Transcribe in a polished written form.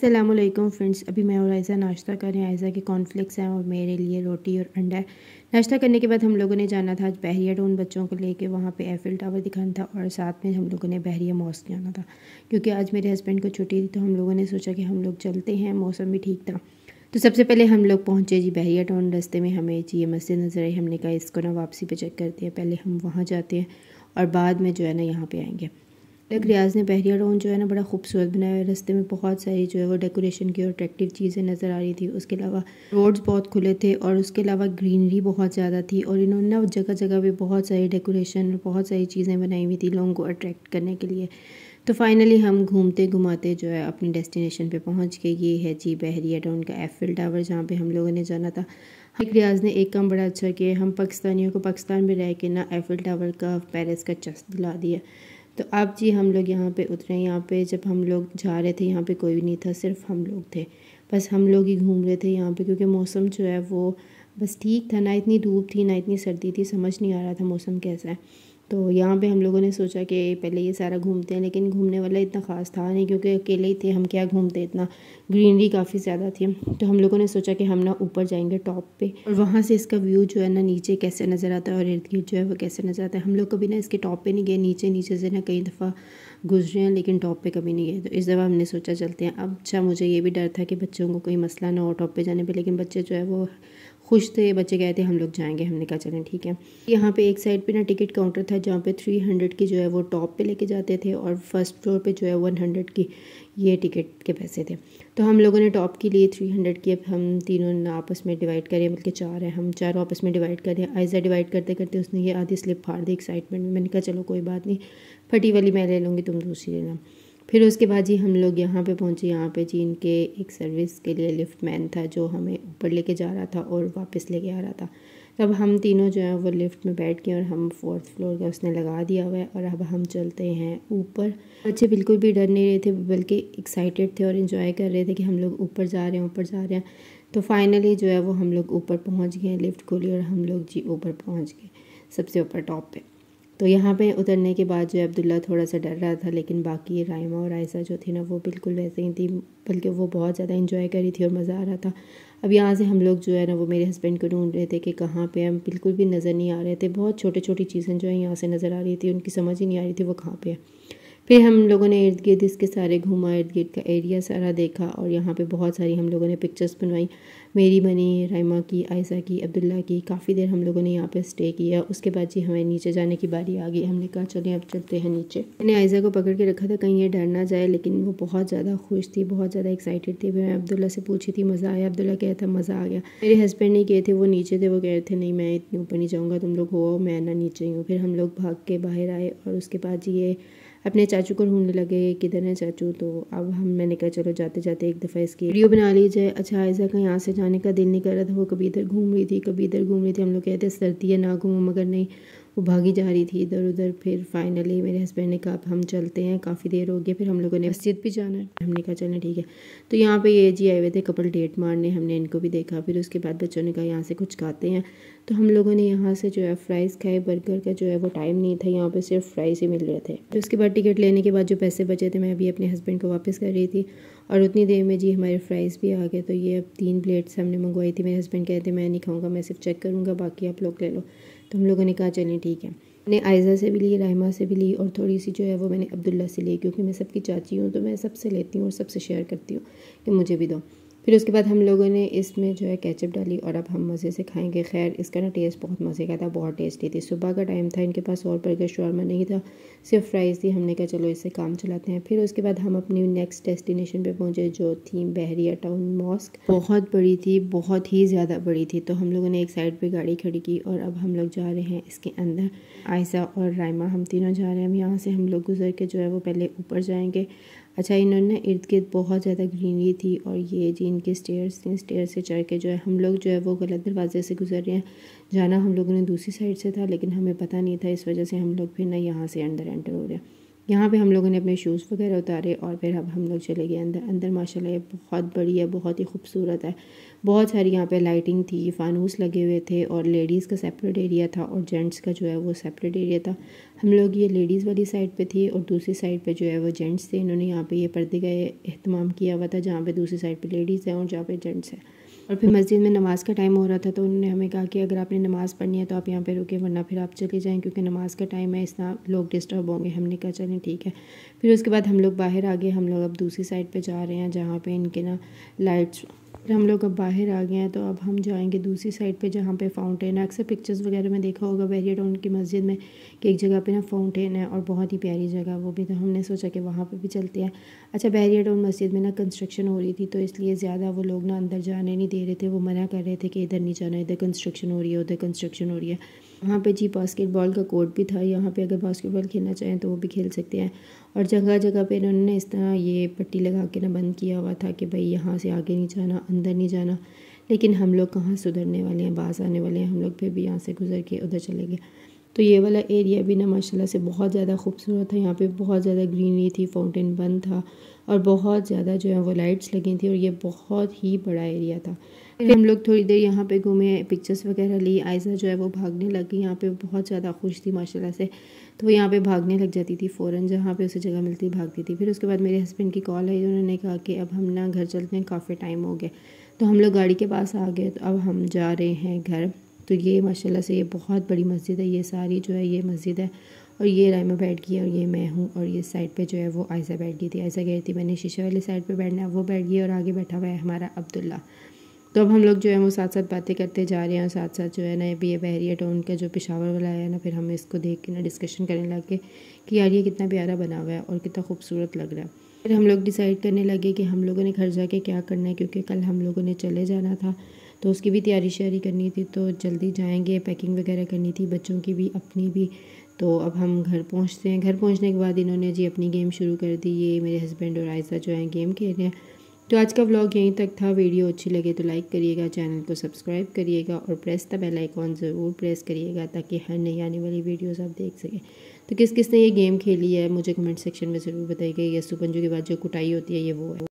अस्सलामुअलैकुम फ्रेंड्स। अभी मैं और आयज़ा नाश्ता कर रहे हैं। आयज़ा के कॉर्नफ्लेक्स हैं और मेरे लिए रोटी और अंडा है। नाश्ता करने के बाद हम लोगों ने जाना था आज बहरिया टाउन, बच्चों को लेके वहाँ पे एफिल टावर दिखाना था और साथ में हम लोगों ने बहरिया मॉस्क जाना था। क्योंकि आज मेरे हस्बैंड को छुट्टी थी तो हम लोगों ने सोचा कि हम लोग चलते हैं, मौसम भी ठीक था। तो सबसे पहले हम लोग पहुँचे जी बहरिया टाउन। रास्ते में हमें जी ये मस्जिद नज़र आई। हमने कहा इसको ना वापसी पे चेक करते हैं, पहले हम वहाँ जाते हैं और बाद में जो है ना यहाँ पे आएंगे। रियाज ने बहरिया टाउन जो है ना बड़ा खूबसूरत बनाया है। रास्ते में बहुत सारी जो है वो डेकोरेशन की और अट्रैक्टिव चीज़ें नज़र आ रही थी। उसके अलावा रोड्स बहुत खुले थे और उसके अलावा ग्रीनरी बहुत ज़्यादा थी और इन्होंने ना जगह जगह पे बहुत सारी डेकोरेशन और बहुत सारी चीज़ें बनाई हुई थी लोगों को अट्रैक्ट करने के लिए। तो फाइनली हम घूमते घुमाते जो है अपनी डेस्टिनेशन पे पहुंच गए। ये है जी बहरिया टाउन का एफिल टावर जहाँ पे हम लोगों ने जाना था। रियाज ने एक काम बड़ा अच्छा किया, हम पाकिस्तानियों को पाकिस्तान में रह के ना एफिल टावर का पेरिस का चस्प दिला दिया। तो अब जी हम लोग यहाँ पे उतरे। यहाँ पे जब हम लोग जा रहे थे यहाँ पे कोई भी नहीं था, सिर्फ हम लोग थे। बस हम लोग ही घूम रहे थे यहाँ पे क्योंकि मौसम जो है वो बस ठीक था, ना इतनी धूप थी ना इतनी सर्दी थी, समझ नहीं आ रहा था मौसम कैसा है। तो यहाँ पे हम लोगों ने सोचा कि पहले ये सारा घूमते हैं, लेकिन घूमने वाला इतना ख़ास था नहीं क्योंकि अकेले ही थे, हम क्या घूमते, इतना ग्रीनरी काफ़ी ज़्यादा थी। तो हम लोगों ने सोचा कि हम ना ऊपर जाएंगे टॉप पे और वहाँ से इसका व्यू जो है ना नीचे कैसे नज़र आता है और इर्द गिर्द जो है वो कैसे नज़र आता है। हम लोग कभी ना इसके टॉप पे नहीं गए, नीचे नीचे से ना कई दफ़ा गुजरे हैं लेकिन टॉप पे कभी नहीं गए। तो इस दफ़ा हमने सोचा चलते हैं। अब अच्छा मुझे ये भी डर था कि बच्चों को कोई मसला ना हो टॉप पे जाने पे, लेकिन बच्चे जो है वो खुश थे। बच्चे कहते हम लोग जाएंगे, हमने कहा चलें ठीक है। यहाँ पे एक साइड पे ना टिकट काउंटर था जहाँ पे 300 की जो है वो टॉप पे लेके जाते थे और फर्स्ट फ्लोर पे जो है 100 की ये टिकट के पैसे थे। तो हम लोगों ने टॉप के लिए 300 की। अब हम तीनों ने आपस में डिवाइड करें, बल्कि चार हैं, हम चारों आपस में डिवाइड करें। आयज़ा डिवाइड करते करते उसने ये आधी स्लिप फाड़ दी एक्साइटमेंट में। मैंने कहा चलो कोई बात नहीं, फटी वाली मैं ले लूँगी, तुम दूसरी लेना। फिर उसके बाद जी हम लोग यहाँ पे पहुँचे। यहाँ पे जी इनके एक सर्विस के लिए लिफ्ट मैन था जो हमें ऊपर लेके जा रहा था और वापस लेके आ रहा था। तब हम तीनों जो है वो लिफ्ट में बैठ गए और हम 4th फ्लोर का उसने लगा दिया हुआ है और अब हम चलते हैं ऊपर। बच्चे बिल्कुल भी डर नहीं रहे थे, बल्कि एक्साइटेड थे और इन्जॉय कर रहे थे कि हम लोग ऊपर जा रहे हैं, ऊपर जा रहे हैं। तो फाइनली जो है वो हम लोग ऊपर पहुँच गए, लिफ्ट खोली और हम लोग जी ऊपर पहुँच गए, सबसे ऊपर टॉप पे। तो यहाँ पे उतरने के बाद जो अब्दुल्ला थोड़ा सा डर रहा था, लेकिन बाकी राइमा और आयशा जो थी ना वो बिल्कुल वैसे ही थी, बल्कि वो बहुत ज़्यादा इंजॉय करी थी और मज़ा आ रहा था। अब यहाँ से हम लोग जो है ना वो मेरे हस्बैंड को ढूंढ रहे थे कि कहाँ पे हम, बिल्कुल भी नज़र नहीं आ रहे थे। बहुत छोटी छोटी चीज़ें जो है यहाँ से नज़र आ रही थी, उनकी समझ ही नहीं आ रही थी वो कहाँ पे है। फिर हम लोगों ने इर्द गिर्द इसके सारे घूमा, इर्द गिर्द का एरिया सारा देखा और यहाँ पे बहुत सारी हम लोगों ने पिक्चर्स बनवाई, मेरी बनी, राइमा की, आयशा की, अब्दुल्ला की। काफ़ी देर हम लोगों ने यहाँ पे स्टे किया। उसके बाद जी हमें नीचे जाने की बारी आ गई। हमने कहा चलिए अब चलते हैं नीचे। मैंने आयशा को पकड़ के रखा था कहीं ये डर ना जाए, लेकिन वो बहुत ज़्यादा खुश थी, बहुत ज़्यादा एक्साइटेड थी। मैं अब्दुल्ला से पूछी थी मज़ा आया, अब्दुल्ला कह था मज़ा आ गया। मेरे हस्बैंड नहीं गए थे, वो नीचे थे, वो कह रहे थे नहीं मैं इतने ऊपर नहीं जाऊँगा, तुम लोग हो, मैं ना नीचे ही हूँ। फिर हम लोग भाग के बाहर आए और उसके बाद जी ये अपने चाचू को ढूंढने लगे, किधर है चाचू। तो अब मैंने कहा चलो जाते जाते एक दफ़ा इसकी वीडियो बना ली जाए। अच्छा आयशा का यहाँ से जाने का दिल नहीं कर रहा था, वो कभी इधर घूम रही थी कभी इधर घूम रही थी। हम लोग कहते सर्दी है ना घूमो, मगर नहीं, वो भागी जा रही थी इधर उधर। फिर फाइनली मेरे हस्बैंड ने कहा अब हम चलते हैं, काफ़ी देर हो गई। फिर हम लोगों ने मस्जिद भी जाना है, हमने कहा चलें ठीक है। तो यहाँ पे ये जी आए हुए थे कपल डेट मारने, हमने इनको भी देखा। फिर उसके बाद बच्चों ने कहा यहाँ से कुछ खाते हैं, तो हम लोगों ने यहाँ से जो है फ्राइज़ खाए। बर्गर का जो है वो टाइम नहीं था, यहाँ पे सिर्फ फ्राइज़ ही मिल रहे थे। फिर उसके बाद टिकट लेने के बाद जो पैसे बचे थे मैं अभी अपने हस्बैंड को वापस कर रही थी और उतनी देर में जी हमारे फ्राइज़ भी आ गए। तो ये अब 3 प्लेट्स हमने मंगवाई थी। मेरे हस्बैंड कहते मैं नहीं खाऊंगा, मैं सिर्फ चेक करूँगा, बाकी आप लोग ले लो। तो हम लोगों ने कहा चलें ठीक है। मैंने आयशा से भी ली, राइमा से भी ली और थोड़ी सी जो है वो मैंने अब्दुल्ला से ली, क्योंकि मैं सबकी चाची हूँ तो मैं सबसे लेती हूँ और सबसे शेयर करती हूँ कि मुझे भी दो। फिर उसके बाद हम लोगों ने इसमें जो है केचप डाली और अब हम मज़े से खाएंगे। खैर इसका ना टेस्ट बहुत मज़े का था, बहुत टेस्टी थी। सुबह का टाइम था, इनके पास और बर्गर शवारमा नहीं था, सिर्फ फ्राइज़ थी। हमने कहा चलो इससे काम चलाते हैं। फिर उसके बाद हम अपनी नेक्स्ट डेस्टिनेशन पे पहुंचे जो थी बहरिया टाउन मॉस्क। बहुत बड़ी थी, बहुत ही ज़्यादा बड़ी थी। तो हम लोगों ने एक साइड पे गाड़ी खड़ी की और अब हम लोग जा रहे हैं इसके अंदर। आयशा और राइमा हम तीनों जा रहे हैं। हम यहाँ से हम लोग गुजर के जो है वो पहले ऊपर जाएंगे। अच्छा इन्होंने इर्द गिर्द बहुत ज़्यादा ग्रीनरी थी और ये जी इनके स्टेयर्स थी, स्टेयर से चढ़ के जो है हम लोग जो है वो गलत दरवाजे से गुजर रहे हैं। जाना हम लोगों ने दूसरी साइड से था, लेकिन हमें पता नहीं था, इस वजह से हम लोग फिर ना यहाँ से अंदर एंटर हो रहे हैं। यहाँ पे हम लोगों ने अपने शूज़ वगैरह उतारे और फिर अब हम लोग चले गए अंदर। अंदर माशाल्लाह ये बहुत बड़ी है, बहुत ही खूबसूरत है। बहुत सारी यहाँ पे लाइटिंग थी, फ़ानूस लगे हुए थे और लेडीज़ का सेपरेट एरिया था और जेंट्स का जो है वो सेपरेट एरिया था। हम लोग ये लेडीज़ वाली साइड पे थी और दूसरी साइड पे जो है वो जेंट्स थे। इन्होंने यहाँ पे ये पर्दे का एहतमाम किया हुआ था, जहाँ पे दूसरी साइड पे लेडीज़ हैं और जहाँ पे जेंट्स हैं। और फिर मस्जिद में नमाज़ का टाइम हो रहा था, तो उन्होंने हमें कहा कि अगर आपने नमाज़ पढ़नी है तो आप यहाँ पे रुके, वरना फिर आप चले जाएँ, क्योंकि नमाज़ का टाइम है, इस तरह लोग डिस्टर्ब होंगे। हमने कहा चलें ठीक है। फिर उसके बाद हम लोग बाहर आ गए। हम लोग अब दूसरी साइड पे जा रहे हैं, जहाँ पे इनके ना लाइट्स। हम लोग अब बाहर आ गए हैं, तो अब हम जाएंगे दूसरी साइड पे, जहाँ पे फाउंटेन है। अक्सर पिक्चर्स वगैरह में देखा होगा बहरिया टाउन की मस्जिद में कि एक जगह पे ना फाउंटेन है और बहुत ही प्यारी जगह वो भी, तो हमने सोचा कि वहाँ पे भी चलते हैं। अच्छा, बहरिया टाउन मस्जिद में ना कंस्ट्रक्शन हो रही थी, तो इसलिए ज़्यादा वो लोग ना अंदर जाने नहीं दे रहे थे। वो मना कर रहे थे कि इधर नहीं जाना, इधर कंस्ट्रक्शन हो रही है, उधर कंस्ट्रक्शन हो रही है। वहाँ पे जी बास्केटबॉल का कोर्ट भी था, यहाँ पे अगर बास्केटबॉल खेलना चाहें तो वो भी खेल सकते हैं। और जगह जगह पे इन्होंने इस तरह ये पट्टी लगा के ना बंद किया हुआ था कि भाई यहाँ से आगे नहीं जाना, अंदर नहीं जाना। लेकिन हम लोग कहाँ सुधरने वाले हैं, बाहर आने वाले हैं। हम लोग फिर भी यहाँ से गुजर के उधर चले गए। तो ये वाला एरिया भी ना माशाल्लाह से बहुत ज़्यादा खूबसूरत था। यहाँ पे बहुत ज़्यादा ग्रीनरी थी, फाउंटेन बंद था और बहुत ज़्यादा जो है वो लाइट्स लगी थी और ये बहुत ही बड़ा एरिया था। फिर हम लोग थोड़ी देर यहाँ पे घूमे, पिक्चर्स वगैरह ली। आयशा जो है वो भागने लगी, यहाँ पे बहुत ज़्यादा खुश थी माशाल्लाह से, तो वो यहाँ पे भागने लग जाती थी फ़ौरन, जहाँ पे उसे जगह मिलती भागती थी। फिर उसके बाद मेरे हस्बैंड की कॉल आई, उन्होंने कहा कि अब हम ना घर चलते हैं, काफ़ी टाइम हो गया। तो हम लोग गाड़ी के पास आ गए, तो अब हम जा रहे हैं घर। तो ये माशाल्लाह से ये बहुत बड़ी मस्जिद है, ये सारी जो है ये मस्जिद है। और ये राइमा बैठ गई और ये मैं हूँ, और ये साइड पे जो है वो आयशा बैठ गई थी। आयशा गई थी मैंने शीशे वाली साइड पे बैठना है, वो बैठ गई और आगे बैठा हुआ है हमारा अब्दुल्ला। तो अब हम लोग जो है वो साथ साथ बातें करते जा रहे हैं और साथ साथ जो है ना अभी ये बहरिया टाउन का जो पेशावर वाला है ना, फिर हम इसको देख के ना डिस्कशन करने लगे कि यार ये कितना प्यारा बना हुआ है और कितना खूबसूरत लग रहा है। फिर हम लोग डिसाइड करने लगे कि हम लोगों ने घर जाके क्या करना है, क्योंकि कल हम लोगों ने चले जाना था, तो उसकी भी तैयारी श्यारी करनी थी, तो जल्दी जाएंगे, पैकिंग वगैरह करनी थी बच्चों की भी अपनी भी। तो अब हम घर पहुंचते हैं। घर पहुंचने के बाद इन्होंने जी अपनी गेम शुरू कर दी। ये मेरे हस्बैंड और आयशा जो है गेम खेल रहे हैं। तो आज का व्लॉग यहीं तक था। वीडियो अच्छी लगे तो लाइक करिएगा, चैनल को सब्सक्राइब करिएगा और प्रेस द बेल आइकॉन ज़रूर प्रेस करिएगा, ताकि हर नई आने वाली वीडियोस आप देख सकें। तो किस किस ने ये गेम खेली है मुझे कमेंट सेक्शन में ज़रूर बताइएगा। ये सुपंजू के बाद जो कुटाई होती है ये वो है।